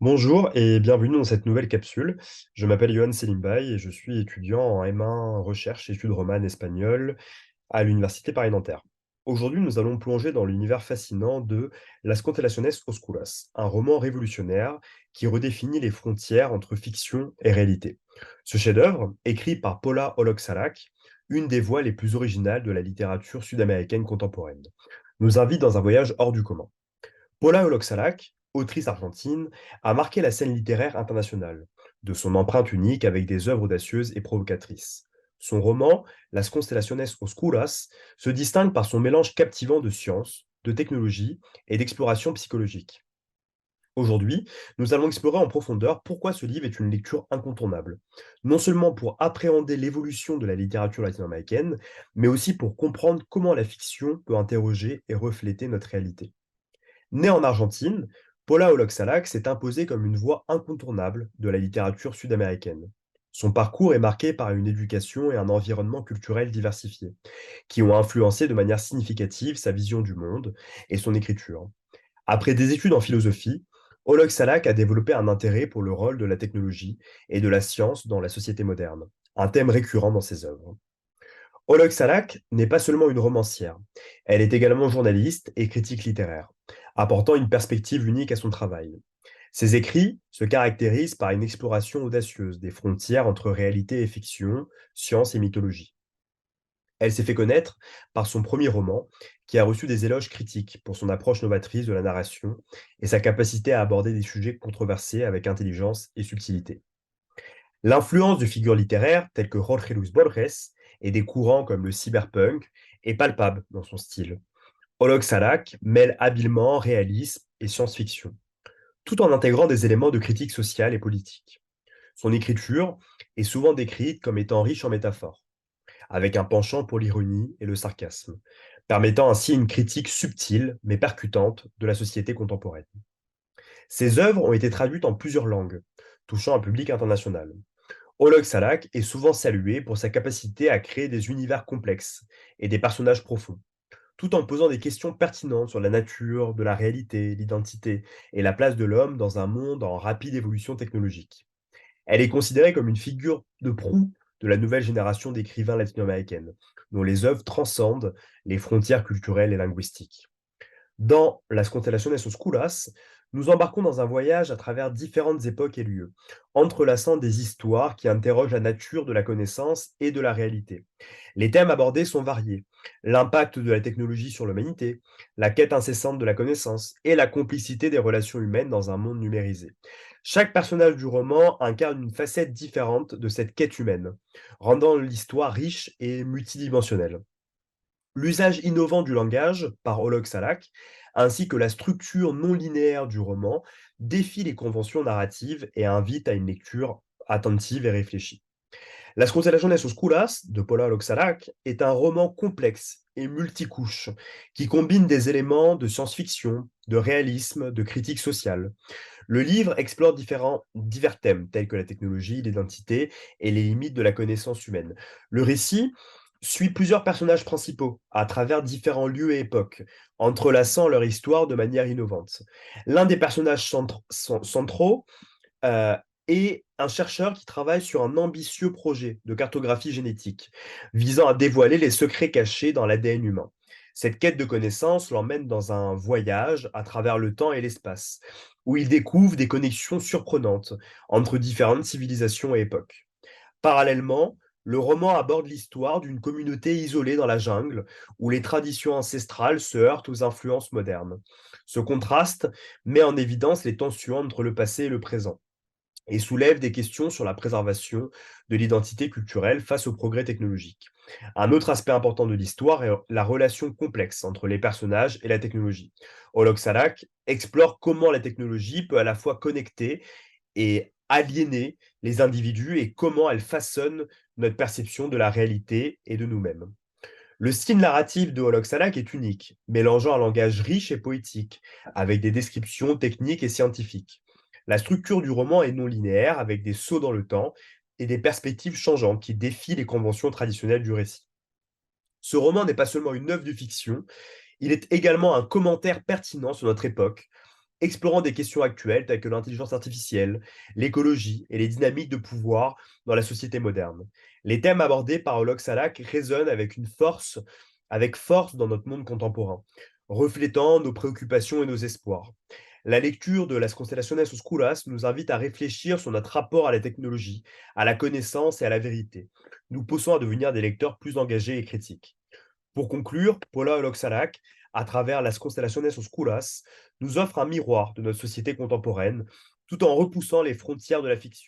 Bonjour et bienvenue dans cette nouvelle capsule. Je m'appelle Johan Selimbaï et je suis étudiant en M1 recherche études romanes espagnoles à l'Université Paris-Nanterre. Aujourd'hui, nous allons plonger dans l'univers fascinant de Las Constelaciones Oscuras, un roman révolutionnaire qui redéfinit les frontières entre fiction et réalité. Ce chef-d'œuvre, écrit par Paula Olok-Salak, une des voix les plus originales de la littérature sud-américaine contemporaine, nous invite dans un voyage hors du commun. Paula Olok-Salak, autrice argentine, a marqué la scène littéraire internationale, de son empreinte unique avec des œuvres audacieuses et provocatrices. Son roman, Las Constelaciones Oscuras, se distingue par son mélange captivant de science, de technologie et d'exploration psychologique. Aujourd'hui, nous allons explorer en profondeur pourquoi ce livre est une lecture incontournable, non seulement pour appréhender l'évolution de la littérature latino-américaine, mais aussi pour comprendre comment la fiction peut interroger et refléter notre réalité. Née en Argentine, Paula Olok-Salak s'est imposée comme une voix incontournable de la littérature sud-américaine. Son parcours est marqué par une éducation et un environnement culturel diversifiés, qui ont influencé de manière significative sa vision du monde et son écriture. Après des études en philosophie, Olok-Salak a développé un intérêt pour le rôle de la technologie et de la science dans la société moderne, un thème récurrent dans ses œuvres. Olok Salak n'est pas seulement une romancière, elle est également journaliste et critique littéraire, apportant une perspective unique à son travail. Ses écrits se caractérisent par une exploration audacieuse des frontières entre réalité et fiction, science et mythologie. Elle s'est fait connaître par son premier roman, qui a reçu des éloges critiques pour son approche novatrice de la narration et sa capacité à aborder des sujets controversés avec intelligence et subtilité. L'influence de figures littéraires telles que Jorge Luis Borges et des courants comme le cyberpunk est palpable dans son style. Olok Salak mêle habilement réalisme et science-fiction, tout en intégrant des éléments de critique sociale et politique. Son écriture est souvent décrite comme étant riche en métaphores, avec un penchant pour l'ironie et le sarcasme, permettant ainsi une critique subtile mais percutante de la société contemporaine. Ses œuvres ont été traduites en plusieurs langues, touchant un public international. Olok Salak est souvent salué pour sa capacité à créer des univers complexes et des personnages profonds, tout en posant des questions pertinentes sur la nature, de la réalité, l'identité et la place de l'homme dans un monde en rapide évolution technologique. Elle est considérée comme une figure de proue de la nouvelle génération d'écrivains latino-américaines, dont les œuvres transcendent les frontières culturelles et linguistiques. Dans Las Constelaciones Oscuras, nous embarquons dans un voyage à travers différentes époques et lieux, entrelaçant des histoires qui interrogent la nature de la connaissance et de la réalité. Les thèmes abordés sont variés: l'impact de la technologie sur l'humanité, la quête incessante de la connaissance et la complicité des relations humaines dans un monde numérisé. Chaque personnage du roman incarne une facette différente de cette quête humaine, rendant l'histoire riche et multidimensionnelle. L'usage innovant du langage par Olok Salak, ainsi que la structure non linéaire du roman, défie les conventions narratives et invite à une lecture attentive et réfléchie. Las Constelaciones Oscuras de Paula Olok Salak est un roman complexe et multicouche qui combine des éléments de science-fiction, de réalisme, de critique sociale. Le livre explore divers thèmes tels que la technologie, l'identité et les limites de la connaissance humaine. Le récit suit plusieurs personnages principaux à travers différents lieux et époques, entrelaçant leur histoire de manière innovante. L'un des personnages centraux euh, est un chercheur qui travaille sur un ambitieux projet de cartographie génétique, visant à dévoiler les secrets cachés dans l'ADN humain. Cette quête de connaissances l'emmène dans un voyage à travers le temps et l'espace, où il découvre des connexions surprenantes entre différentes civilisations et époques. Parallèlement, le roman aborde l'histoire d'une communauté isolée dans la jungle, où les traditions ancestrales se heurtent aux influences modernes. Ce contraste met en évidence les tensions entre le passé et le présent et soulève des questions sur la préservation de l'identité culturelle face au progrès technologique. Un autre aspect important de l'histoire est la relation complexe entre les personnages et la technologie. Olok Salak explore comment la technologie peut à la fois connecter et aliéner les individus et comment elle façonne notre perception de la réalité et de nous-mêmes. Le style narratif de Olok Salak est unique, mélangeant un langage riche et poétique, avec des descriptions techniques et scientifiques. La structure du roman est non linéaire, avec des sauts dans le temps et des perspectives changeantes qui défient les conventions traditionnelles du récit. Ce roman n'est pas seulement une œuvre de fiction, il est également un commentaire pertinent sur notre époque, explorant des questions actuelles telles que l'intelligence artificielle, l'écologie et les dynamiques de pouvoir dans la société moderne. Les thèmes abordés par Olok Salak résonnent avec force dans notre monde contemporain, reflétant nos préoccupations et nos espoirs. La lecture de Las Constellaciones Oscuras nous invite à réfléchir sur notre rapport à la technologie, à la connaissance et à la vérité, nous poussant à devenir des lecteurs plus engagés et critiques. Pour conclure, Paula Oloksalak, à travers Las Constellaciones Oscuras, nous offre un miroir de notre société contemporaine, tout en repoussant les frontières de la fiction.